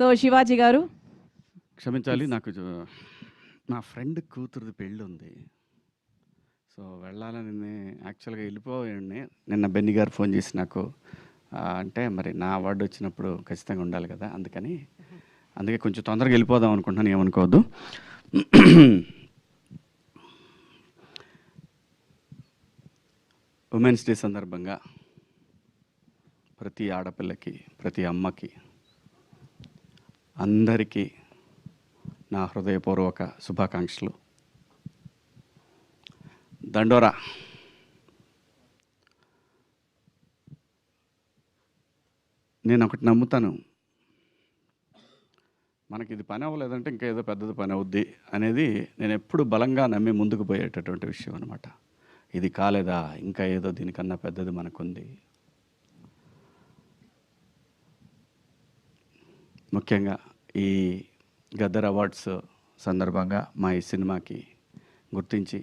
So Shivaji గారు క్షమించాలి, నాకు నా ఫ్రెండ్ కూతురుది పెళ్ళి ఉంది. సో వెళ్ళాలని యాక్చువల్గా వెళ్ళిపోయాడిని. నిన్న బెన్ని గారు ఫోన్ చేసి నాకు అంటే మరి నా అవార్డు వచ్చినప్పుడు ఖచ్చితంగా ఉండాలి కదా, అందుకే కొంచెం తొందరగా వెళ్ళిపోదాం అనుకుంటున్నాను, ఏమనుకోవద్దు. ఉమెన్స్ డే సందర్భంగా ప్రతి ఆడపిల్లకి, ప్రతి అమ్మకి, అందరికీ నా హృదయపూర్వక శుభాకాంక్షలు. దండోరా. నేను ఒకటి నమ్ముతాను, మనకి ఇది పని అవ్వలేదంటే ఇంకా ఏదో పెద్దది పని అవుద్ది అనేది నేను ఎప్పుడు బలంగా నమ్మి ముందుకు పోయేటటువంటి విషయం అనమాట. ఇది కాలేదా, ఇంకా ఏదో దీనికన్నా పెద్దది మనకుంది. ముఖ్యంగా ఈ గద్దర్ అవార్డ్స్ సందర్భంగా మా ఈ సినిమాకి గుర్తించి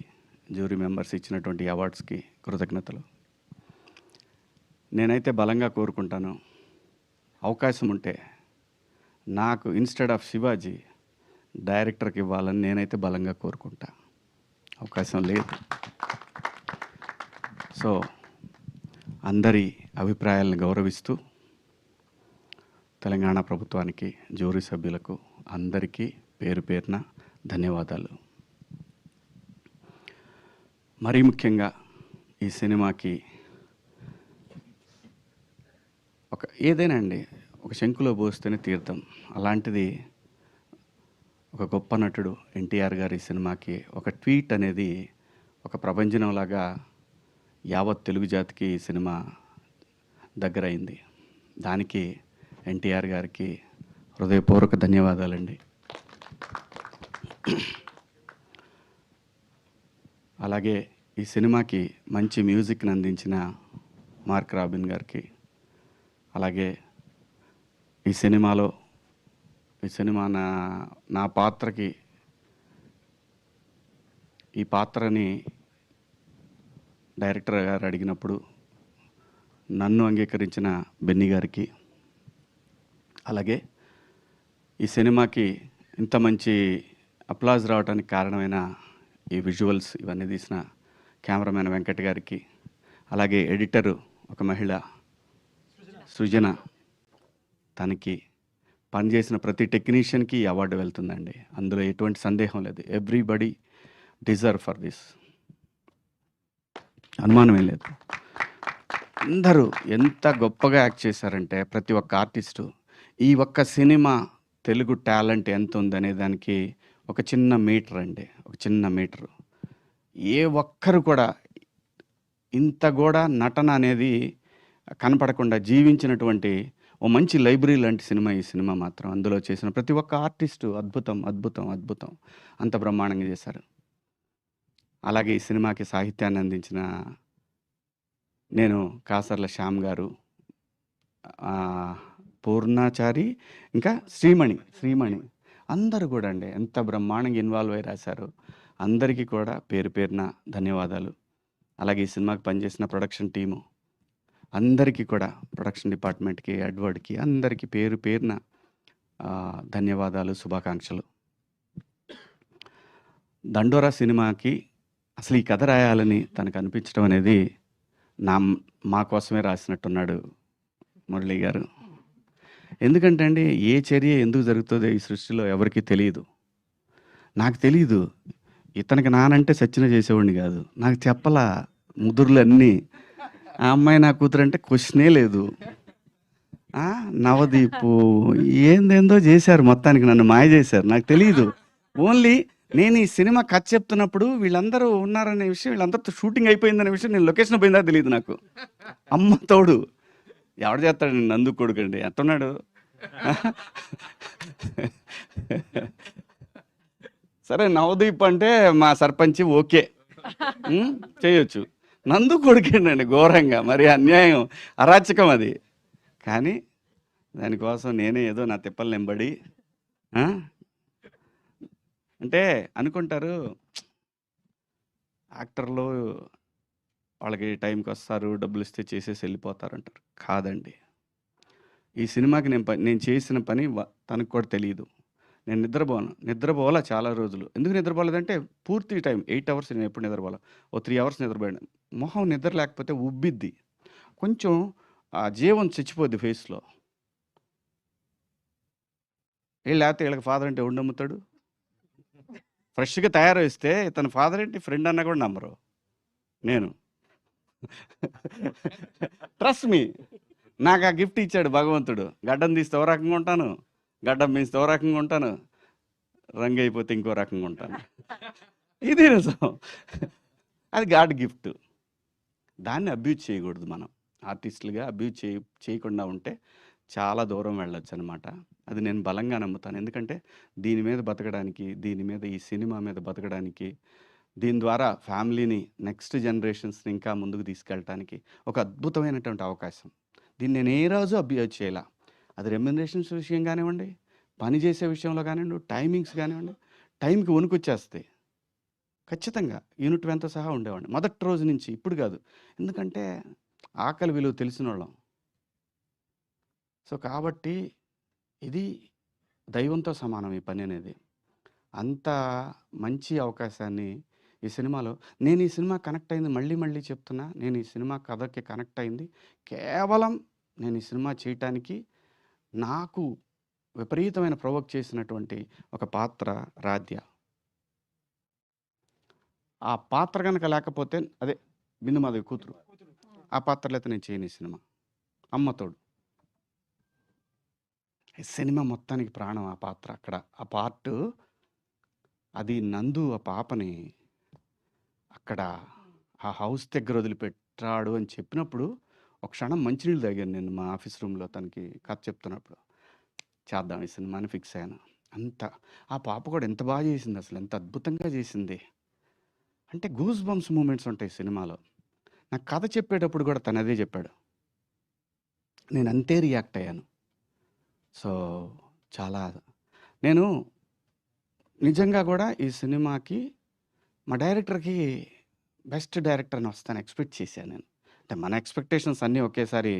జ్యూరీ మెంబర్స్ ఇచ్చినటువంటి అవార్డ్స్కి కృతజ్ఞతలు. నేనైతే బలంగా కోరుకుంటాను, అవకాశం ఉంటే నాకు ఇన్స్టెడ్ ఆఫ్ శివాజీ డైరెక్టర్కి ఇవ్వాలని నేనైతే బలంగా కోరుకుంటా. అవకాశం లేదు. సో అందరి అభిప్రాయాలను గౌరవిస్తూ తెలంగాణ ప్రభుత్వానికి, జ్యూరీ సభ్యులకు అందరికీ పేరు పేరున ధన్యవాదాలు. మరీ ముఖ్యంగా ఈ సినిమాకి ఏదైనా అండి ఒక శంకులో పోస్తేనే తీర్థం, అలాంటిది ఒక గొప్ప నటుడు ఎన్టీఆర్ గారి సినిమాకి ఒక ట్వీట్ అనేది ఒక ప్రభంజనంలాగా యావత్ తెలుగు జాతికి ఈ సినిమా దగ్గరైంది. దానికి ఎన్టీఆర్ గారికి హృదయపూర్వక ధన్యవాదాలండి. అలాగే ఈ సినిమాకి మంచి మ్యూజిక్ని అందించిన మార్క్ రాబిన్ గారికి, అలాగే ఈ సినిమా నా పాత్రకి, ఈ పాత్రని డైరెక్టర్ గారు అడిగినప్పుడు నన్ను అంగీకరించిన బెన్నీ గారికి, అలాగే ఈ సినిమాకి ఇంత మంచి అప్లాజ్ రావడానికి కారణమైన ఈ విజువల్స్ ఇవన్నీ తీసిన కెమెరామెన్ వెంకట్ గారికి, అలాగే ఎడిటరు ఒక మహిళ సృజన, తనకి పనిచేసిన ప్రతి టెక్నీషియన్కి ఈ అవార్డు వెళ్తుందండి. అందులో ఎటువంటి సందేహం లేదు. ఎవ్రీబడి డిజర్వ్ ఫర్ దిస్, అనుమానమే లేదు. అందరూ ఎంత గొప్పగా యాక్ట్ చేశారంటే ప్రతి ఒక్క ఆర్టిస్టు, ఈ ఒక్క సినిమా తెలుగు టాలెంట్ ఎంత ఉందనే దానికి ఒక చిన్న మీటర్ అండి, ఒక చిన్న మీటరు. ఏ ఒక్కరు కూడా ఇంత కూడా నటన అనేది కనపడకుండా జీవించినటువంటి ఓ మంచి లైబ్రరీ లాంటి సినిమా ఈ సినిమా మాత్రం. అందులో చేసిన ప్రతి ఒక్క ఆర్టిస్టు అద్భుతం అద్భుతం అద్భుతం, అంత బ్రహ్మాండంగా చేశారు. అలాగే ఈ సినిమాకి సాహిత్యాన్ని అందించిన నేను కాసర్ల శ్యామ్ గారు, పూర్ణాచారి, ఇంకా శ్రీమణి అందరూ కూడా అండి ఎంత బ్రహ్మాండంగా ఇన్వాల్వ్ అయి రాశారు. అందరికీ కూడా పేరు పేరున ధన్యవాదాలు. అలాగే ఈ సినిమాకి పనిచేసిన ప్రొడక్షన్ టీము అందరికీ కూడా, ప్రొడక్షన్ డిపార్ట్మెంట్కి, ఎడ్వర్డ్కి, అందరికీ పేరు పేరున ధన్యవాదాలు, శుభాకాంక్షలు. దండోరా సినిమాకి అసలు ఈ కథ రాయాలని తనకు అనిపించడం అనేది మా కోసమే రాసినట్టున్నాడు మురళీ గారు. ఎందుకంటే అండి, ఏ చర్య ఎందుకు జరుగుతుందో ఈ సృష్టిలో ఎవరికీ తెలియదు. నాకు తెలియదు, ఇతనికి నానంటే సచ్చిన చేసేవాడిని కాదు. నాకు చెప్పలా ముదురులు అన్నీ. ఆ అమ్మాయి నా కూతురు అంటే క్వశ్చనే లేదు. నవదీపు ఏందేందో చేశారు, మొత్తానికి నన్ను మాయ చేశారు. నాకు తెలియదు. ఓన్లీ నేను ఈ సినిమా కథ చెప్తున్నప్పుడు వీళ్ళందరూ ఉన్నారనే విషయం, వీళ్ళందరితో షూటింగ్ అయిపోయిందనే విషయం, నేను లొకేషన్ పోయిందా తెలియదు నాకు. అమ్మ తోడు ఎవడు చేస్తాడు, నందు కొడుకండి ఎట్టున్నాడు. సరే నవదీప్ అంటే మా సర్పంచ్ ఓకే చేయొచ్చు. నందు కొడుకేండండి ఘోరంగా, మరి అన్యాయం, అరాచకం అది. కానీ దానికోసం నేనే ఏదో నా తిప్పలు నింబడి అంటే అనుకుంటారు యాక్టర్లు వాళ్ళకి టైంకి వస్తారు, డబ్బులు ఇస్తే చేసేసి వెళ్ళిపోతారు అంటారు. కాదండి, ఈ సినిమాకి నేను చేసిన పని తనకు కూడా తెలీదు. నేను నిద్రపోలా చాలా రోజులు. ఎందుకు నిద్రపోలేదంటే పూర్తి టైం 8 అవర్స్ నేనెప్పుడు నిద్రపోలా. ఓ 3 అవర్స్ నిద్రపోయాను. మొహం నిద్ర లేకపోతే ఉబ్బిద్ది. కొంచెం జీవం చచ్చిపోద్ది ఫేస్‌లో. లేతే ఈళ్ళకి ఫాదర్ అంటే ఎవడు నమ్ముతాడు? ఫ్రెష్‌గా తయారొస్తే తన ఫాదర్ ఏంటి ఫ్రెండ్ అన్నా కూడా నమ్మరు. నేను. Trust me. నాకు ఆ గిఫ్ట్ ఇచ్చాడు భగవంతుడు. గడ్డం తీస్తే ఓ రకంగా ఉంటాను. గడ్డం పెంచితే ఓ రకంగా ఉంటాను. రంగు అయిపోతే ఇంకో రకంగా ఉంటాను. ఇది నిజం. అది గాడ్ గిఫ్ట్. దాన్ని అబ్యూజ్ చేయకూడదు మనం. ఆర్టిస్టులుగా అబ్యూజ్ చేయకుండా ఉంటే చాలా దూరం వెళ్ళొచ్చనమాట. అది నేను బలంగా నమ్ముతాను. ఎందుకంటే దీని మీద బతకడానికి, ఈ సినిమా మీద బతకడానికి, దీని ద్వారా ఫ్యామిలీని, నెక్స్ట్ జనరేషన్స్‌ని ఇంకా ముందుకు తీసుకెళ్ళటానికి ఒక అద్భుతమైనటువంటి అవకాశం. దీన్ని నేను ఏ రోజు అబ్యూజ్ చేయలా. అది రెమ్యునరేషన్స్ విషయం కానివ్వండి, పని చేసే విషయంలో కానివ్వండి, టైమింగ్స్ కానివ్వండి, టైంకి వణుకొచ్చేస్తాయి. ఖచ్చితంగా యూనిట్ వెంత సహా ఉండేవాడిని. మొదటి రోజు నుంచి. ఇప్పుడు కాదు. ఎందుకంటే ఆకలి విలువ తెలిసినోళ్ళం. సో, కాబట్టి ఇది దైవంతో సమానం ఈ పని అనేది. అంత మంచి అవకాశాన్ని ఈ సినిమాలో నేను ఈ సినిమా కనెక్ట్ అయింది మళ్ళీ చెప్తున్నా. నేను ఈ సినిమా కథకి కనెక్ట్ అయింది కేవలం నేను ఈ సినిమా చేయటానికి నాకు విపరీతమైన ప్రొవోక్ చేసినటువంటి ఒక పాత్ర రాధ్య. ఆ పాత్ర గనక లేకపోతే అదే బిందుమాధవి కూతురు. ఆ పాత్ర లేకపోతే నేను చేయను ఈ సినిమా. అమ్మ తోడు. ఈ సినిమా మొత్తానికి ప్రాణం ఆ పాత్ర అక్కడ. ఆ పార్ట్ అది నందు ఆ పాపని అక్కడ ఆ హౌస్ దగ్గర వదిలిపెట్టాడు అని చెప్పినప్పుడు ఒక క్షణం మంచినీళ్ళు తాగాను నేను మా ఆఫీస్ రూమ్‌లో తనకి కథ చెప్తున్నప్పుడు. చేద్దాం ఈ సినిమాని ఫిక్స్ అయ్యాను. అంత ఆ పాప కూడా ఎంత బాగా చేసింది అసలు. ఎంత అద్భుతంగా చేసింది. అంటే గూస్ బంప్స్ మూమెంట్స్ ఉంటాయి సినిమాలో. నాకు కథ చెప్పేటప్పుడు కూడా తను అదే చెప్పాడు. నేను అంతే రియాక్ట్ అయ్యాను. సో, చాలా నేను నిజంగా కూడా ఈ సినిమాకి మా డైరెక్టర్‌కి బెస్ట్ డైరెక్టర్ అని వస్తాను ఎక్స్‌పెక్ట్ చేశాను నేను. అంటే మన ఎక్స్‌పెక్టేషన్స్ అన్నీ ఒకేసారి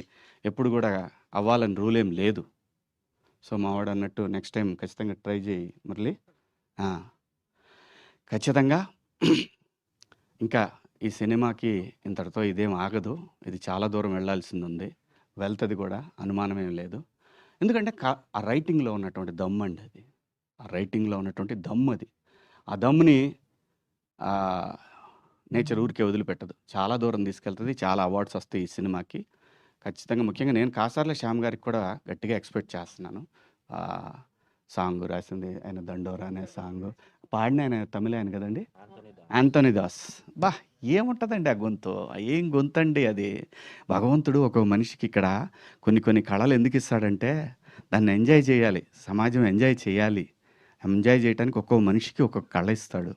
ఎప్పుడు కూడా అవ్వాలని రూల్ ఏం లేదు. సో, మావాడు అన్నట్టు నెక్స్ట్ టైం ఖచ్చితంగా ట్రై చేయి మురళి. ఖచ్చితంగా ఇంకా ఈ సినిమాకి ఇంతటితో ఇదేం ఆగదు. ఇది చాలా దూరం వెళ్ళాల్సింది ఉంది. వెళ్తది కూడా అనుమానమేం లేదు. ఎందుకంటే ఆ రైటింగ్‌లో ఉన్నటువంటి దమ్మండి అది. ఆ రైటింగ్‌లో ఉన్నటువంటి దమ్ అది. ఆ దమ్‌ని నేచర్ ఊరికే వదిలిపెట్టదు. చాలా దూరం తీసుకెళ్తది. చాలా అవార్డ్స్ వస్తాయి ఈ సినిమాకి. ఖచ్చితంగా ముఖ్యంగా నేను కాసార్ల శ్యామ్ గారికి కూడా గట్టిగా ఎక్స్‌పెక్ట్ చేస్తున్నాను. సాంగ్ రాసింది ఆయన 'దండోరా' అనే సాంగ్. పాడిన ఆయన తమిళ్ ఆయన కదండీ! యాంథోనీ దాస్. ఏముంటదండి ఆ గొంతు? ఏం గొంతండి అది. భగవంతుడు ఒక మనిషికి ఇక్కడ కొన్ని కళలు ఎందుకు ఇస్తాడంటే దాన్ని ఎంజాయ్ చేయాలి. సమాజం ఎంజాయ్ చేయాలి. ఎంజాయ్ చేయటానికి ఒక్కో మనిషికి ఒక్కొక్క కళ ఇస్తాడు.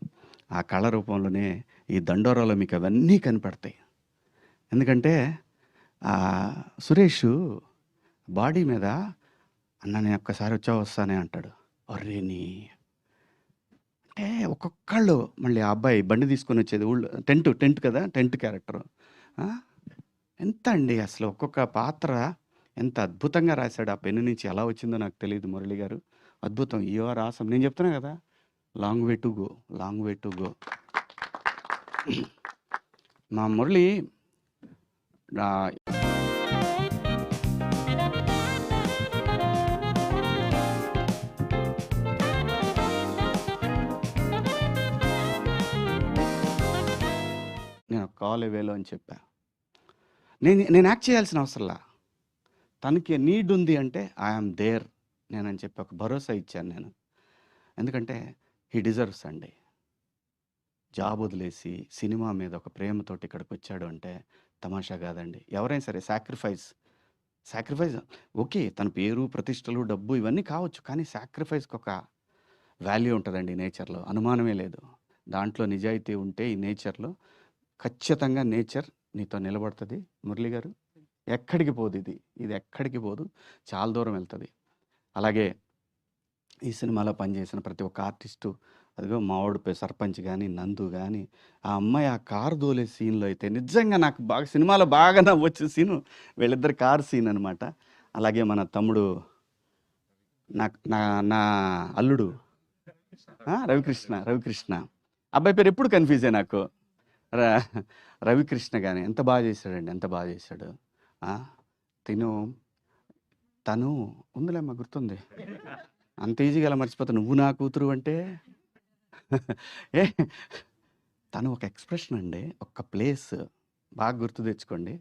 ఆ కళ రూపంలోనే ఈ 'దండోరా'లో మీకు అవన్నీ కనపడతాయి. ఎందుకంటే సురేషు బాడీ మీద అన్న నేను ఒక్కసారి వస్తానే అంటాడు. అర్రేని అంటే ఒక్కొక్కళ్ళు మళ్ళీ ఆ అబ్బాయి బండి తీసుకొని వచ్చేది ఊళ్ళో టెంట్ కదా టెంట్ క్యారెక్టర్. ఎంత అండి అసలు ఒక్కొక్క పాత్ర ఎంత అద్భుతంగా రాశాడు. ఆ పెన్ను నుంచి ఎలా వచ్చిందో నాకు తెలియదు మురళి గారు. అద్భుతం. You are awesome. నేను చెప్తున్నా కదా లాంగ్ వే టు గో. మా మురళి నేను కాల్ అవేలో అని చెప్పా. నేను యాక్ట్ చేయాల్సిన అవసరంలా. తనకి నీడ్ ఉంది అంటే ఐఎమ్ దేర్ నేనని చెప్పి ఒక భరోసా ఇచ్చాను నేను. ఎందుకంటే హీ డిజర్వ్స్ అండి. జాబ్ వదిలేసి సినిమా మీద ఒక ప్రేమతోటి ఇక్కడికి వచ్చాడు అంటే తమాషా కాదండి. ఎవరైనా సరే సాక్రిఫైస్ ఓకే. తన పేరు, ప్రతిష్టలు, డబ్బు ఇవన్నీ కావచ్చు. కానీ సాక్రిఫైస్‌కి ఒక వాల్యూ ఉంటుందండి నేచర్‌లో. అనుమానమే లేదు. దాంట్లో నిజాయితీ ఉంటే ఈ నేచర్‌లో ఖచ్చితంగా నేచర్ నీతో నిలబడుతుంది మురళి గారు. ఎక్కడికి పోదు ఇది ఎక్కడికి పోదు. చాలా దూరం వెళ్తుంది. అలాగే ఈ సినిమాలో పనిచేసిన ప్రతి ఒక్క ఆర్టిస్టు అదిగో మావాడు సర్పంచ్ కానీ నందు కానీ ఆ అమ్మాయి ఆ కారు దోలే సీన్లో అయితే నిజంగా నాకు బాగా సినిమాలో బాగా నవ్వొచ్చే సీను వీళ్ళిద్దరు కారు సీన్ అనమాట. అలాగే మన తమ్ముడు నా నా నా అల్లుడు రవికృష్ణ అబ్బాయి పేరు ఎప్పుడు కన్ఫ్యూజే నాకు. రవికృష్ణ కానీ ఎంత బాగా చేశాడండి, ఎంత బాగా చేశాడు. తను ఉందిలేమ్మా, గుర్తుంది. అంత ఈజీగా అలా మర్చిపోతా, నువ్వు నా కూతురు అంటే. ఏ తను ఒక ఎక్స్ప్రెషన్ అండి, ఒక ప్లేస్ బాగా గుర్తు తెచ్చుకోండి.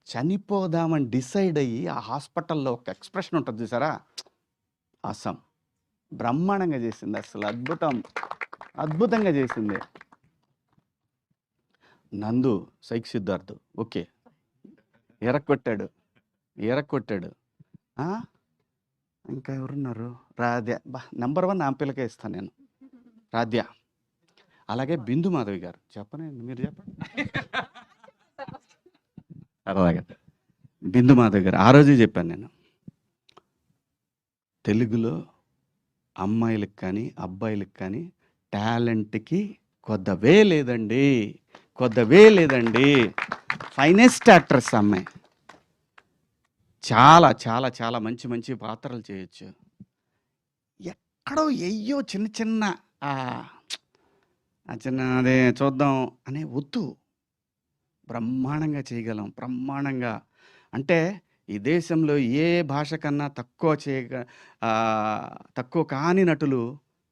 చనిపోదామని డిసైడ్ అయ్యి ఆ హాస్పిటల్లో ఒక ఎక్స్ప్రెషన్ ఉంటుంది చూసారా, అసం బ్రహ్మాండంగా చేసింది, అసలు అద్భుతంగా చేసింది. నందు సైక్ సిద్ధార్థ్ ఓకే, ఎరక్కొట్టాడు. ఇంకా ఎవరున్నారు, రాధ్య నెంబర్ 1 ఆ పిల్లకే ఇస్తాను నేను, రాధ్య. అలాగే బిందు మాధవి గారు, చెప్పనండి మీరు చెప్పండి. అలాగే బిందు మాధవి గారు, ఆ రోజే చెప్పాను నేను, తెలుగులో అమ్మాయిలకు కానీ అబ్బాయిలకు కానీ టాలెంట్కి కొద్దవే లేదండి. ఫైనెస్ట్ యాక్ట్రెస్ అమ్మాయి, చాలా చాలా చాలా మంచి మంచి పాత్రలు చేయొచ్చు. ఎక్కడో ఎయ్యో చిన్న అదే చూద్దాం అనే వద్దు, బ్రహ్మాండంగా చేయగలం, బ్రహ్మాండంగా. అంటే ఈ దేశంలో ఏ భాష కన్నా తక్కువ కాని నటులు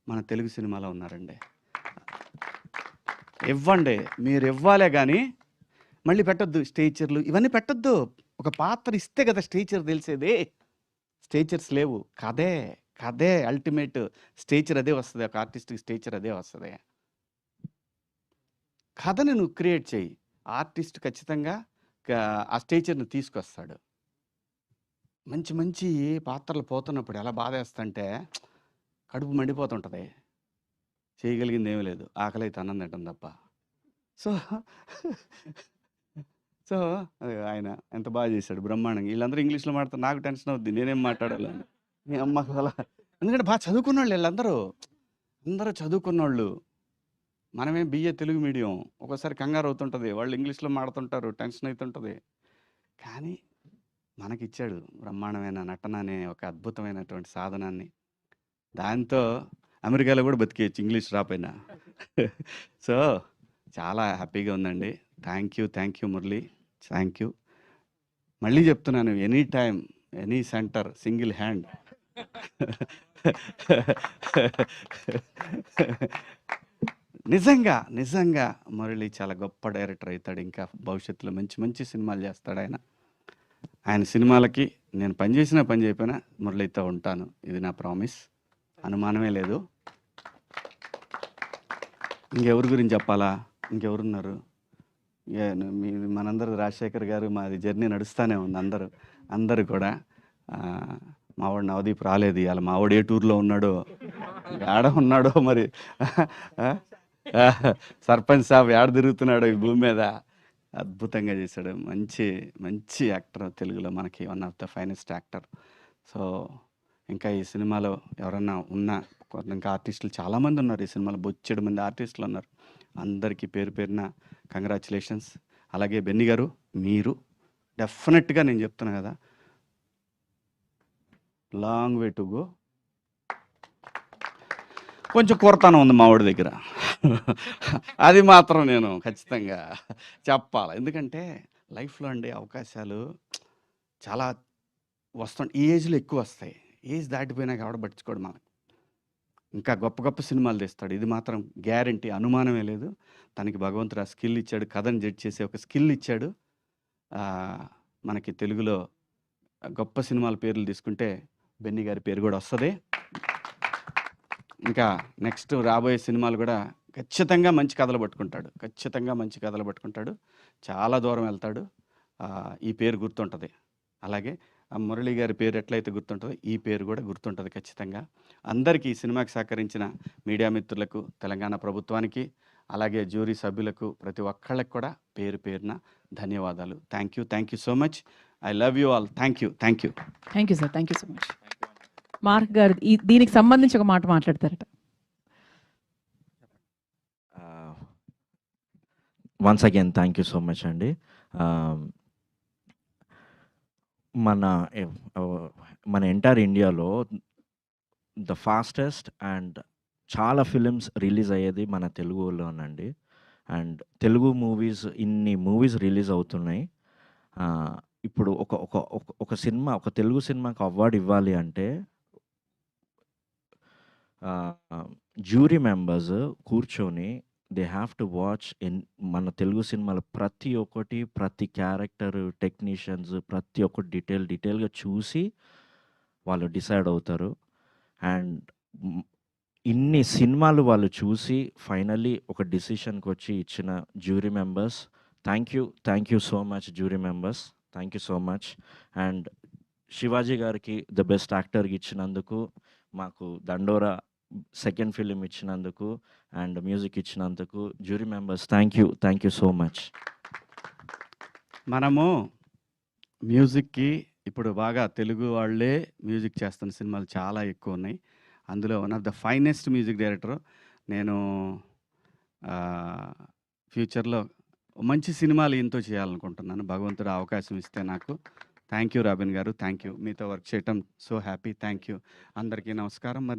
మన తెలుగు సినిమాలో ఉన్నారండి. ఇవ్వండి, మీరు ఇవ్వాలే కానీ మళ్ళీ పెట్టద్దు స్టేచర్లు ఇవన్నీ పెట్టద్దు. ఒక పాత్ర ఇస్తే కదా స్టేచర్ తెలిసేది. స్టేచర్స్ లేవు, కదే అల్టిమేట్ స్టేచర్, అదే వస్తుంది. ఒక ఆర్టిస్ట్కి స్టేచర్ అదే వస్తుంది. కథని నువ్వు క్రియేట్ చేయి, ఆర్టిస్ట్ ఖచ్చితంగా ఆ స్టేచర్ని తీసుకొస్తాడు. మంచి మంచి పాత్రలు పోతున్నప్పుడు ఎలా బాధేస్తుంటే కడుపు మండిపోతుంటుంది, చేయగలిగింది ఏమీ లేదు, ఆకలి అయితే అన్నం తింటాం తప్ప. సో ఆయన ఎంత బాగా చేశాడు, బ్రహ్మాండంగా. వీళ్ళందరూ ఇంగ్లీష్లో మాట్లాడుతారు, నాకు టెన్షన్ అవుద్ది, నేనేం మాట్లాడాలని. మీ అమ్మకు అలా, ఎందుకంటే బాగా చదువుకున్న వాళ్ళు వీళ్ళందరూ, అందరూ చదువుకున్న వాళ్ళు. మనమే బిఏ తెలుగు మీడియం, ఒక్కోసారి కంగారు అవుతుంటుంది, వాళ్ళు ఇంగ్లీష్లో మాడుతుంటారు, టెన్షన్ అవుతుంటుంది. కానీ మనకిచ్చాడు బ్రహ్మాండమైన నటన అనే ఒక అద్భుతమైనటువంటి సాధనాన్ని. దాంతో అమెరికాలో కూడా బతికేయచ్చు ఇంగ్లీష్ రాపోయినా. సో చాలా హ్యాపీగా ఉందండి. Thank you Murali, thank you. మళ్ళీ చెప్తున్నాను, any time any centre single hand. నిజంగా మురళి చాలా గొప్ప డైరెక్టర్ అవుతాడు, ఇంకా భవిష్యత్తులో మంచి మంచి సినిమాలు చేస్తాడు ఆయన సినిమాలకి నేను పనిచేసినా పని చేయకపోయినా మురళితో ఉంటాను, ఇది నా ప్రామిస్, అనుమానమే లేదు. ఇంకెవరి గురించి చెప్పాలా, ఇంకెవరున్నారు? మనందరూ రాజశేఖర్ గారు, మాది జర్నీ నడుస్తూనే ఉంది. అందరూ కూడా మావాడు నవదీప్ రాలేదు ఇవాళ, మావాడు ఏ టూర్లో ఉన్నాడో, ఏడ ఉన్నాడో మరి, సర్పంచ్ సాబ్ ఏడ తిరుగుతున్నాడో ఈ భూమి మీద. అద్భుతంగా చేశాడు, మంచి యాక్టర్, తెలుగులో మనకి one of the finest actor. So ఇంకా ఈ సినిమాలో ఎవరన్నా ఇంకా ఆర్టిస్టులు చాలామంది ఉన్నారు, ఈ సినిమాలో బొచ్చెడు మంది ఆర్టిస్టులు ఉన్నారు. అందరికీ పేరున కంగ్రాచులేషన్స్. అలాగే బెన్నీ గారు, మీరు డెఫినెట్గా నేను చెప్తున్నా కదా, లాంగ్ వే టు గో. కొంచెం కొరతనం ఉంది మా వాడి దగ్గర, అది మాత్రం నేను ఖచ్చితంగా చెప్పాలి. ఎందుకంటే లైఫ్లో అండి అవకాశాలు చాలా వస్తాయి, ఈ ఏజ్లో ఎక్కువ వస్తాయి, ఏజ్ దాటిపోయినాక ఎవడ పట్టించుకోడు మనకు. ఇంకా గొప్ప గొప్ప సినిమాలు తీస్తాడు, ఇది మాత్రం గ్యారంటీ, అనుమానమే లేదు. తనకి భగవంతుడు ఆ స్కిల్ ఇచ్చాడు, కథను జడ్జ్ చేసే ఒక స్కిల్ ఇచ్చాడు. మనకి తెలుగులో గొప్ప సినిమాల పేర్లు తీసుకుంటే బెన్నీ గారి పేరు కూడా వస్తుంది. ఇంకా నెక్స్ట్ రాబోయే సినిమాలు కూడా ఖచ్చితంగా మంచి కథలు పట్టుకుంటాడు, చాలా దూరం వెళ్తాడు. ఈ పేరు గుర్తుంటుంది. అలాగే మురళి గారి పేరు ఎట్లయితే గుర్తుంటుందో ఈ పేరు కూడా గుర్తుంటుంది ఖచ్చితంగా. అందరికీ ఈ సినిమాకి సహకరించిన మీడియా మిత్రులకు, తెలంగాణ ప్రభుత్వానికి, అలాగే జ్యూరీ సభ్యులకు, ప్రతి ఒక్కళ్ళకి కూడా పేరున ధన్యవాదాలు. Thank you so much. I love you all. Thank you sir, thank you so much. Mark గారు దీనికి సంబంధించి ఒక మాట మాట్లాడతారట. Once again thank you so much అండి. మన ఎవ్ మన ఎంటైర్ ఇండియాలో ద ఫాస్టెస్ట్ అండ్ చాలా ఫిలిమ్స్ రిలీజ్ అయ్యేది మన తెలుగులోనండి. అండ్ తెలుగు మూవీస్ ఇన్ని మూవీస్ రిలీజ్ అవుతున్నాయి. ఇప్పుడు ఒక ఒక ఒక ఒక సినిమా ఒక తెలుగు సినిమాకి అవార్డ్ ఇవ్వాలి అంటే జ్యూరీ మెంబర్స్ కూర్చొని దే హ్యావ్ టు వాచ్ మన తెలుగు సినిమాలో ప్రతి ఒక్కటి, ప్రతి క్యారెక్టర్, టెక్నీషియన్స్ ప్రతి ఒక్కటి డీటెయిల్గా చూసి వాళ్ళు డిసైడ్ అవుతారు. అండ్ ఇన్ని సినిమాలు వాళ్ళు చూసి ఫైనల్లీ ఒక డిసిషన్కి వచ్చి ఇచ్చిన jury members, thank you so much jury members, thank you so much. And Shivaji గారికి ద బెస్ట్ యాక్టర్కి ఇచ్చినందుకు, మాకు దండోరా సెకండ్ ఫిలిం ఇచ్చినందుకు అండ్ మ్యూజిక్ ఇచ్చినందుకు jury members thank you so much. మనము మ్యూజిక్కి ఇప్పుడు బాగా తెలుగు వాళ్ళే మ్యూజిక్ చేస్తున్న సినిమాలు చాలా ఎక్కువ ఉన్నాయి. అందులో one of the finest music director. నేను ఫ్యూచర్లో మంచి సినిమాలు ఈయనతో చేయాలనుకుంటున్నాను. భగవంతుడు అవకాశం ఇస్తే నాకు. థ్యాంక్ యూ రాబిన్ గారు, థ్యాంక్ యూ. మీతో వర్క్ చేయటం సో హ్యాపీ. Thank you. అందరికీ నమస్కారం. మరి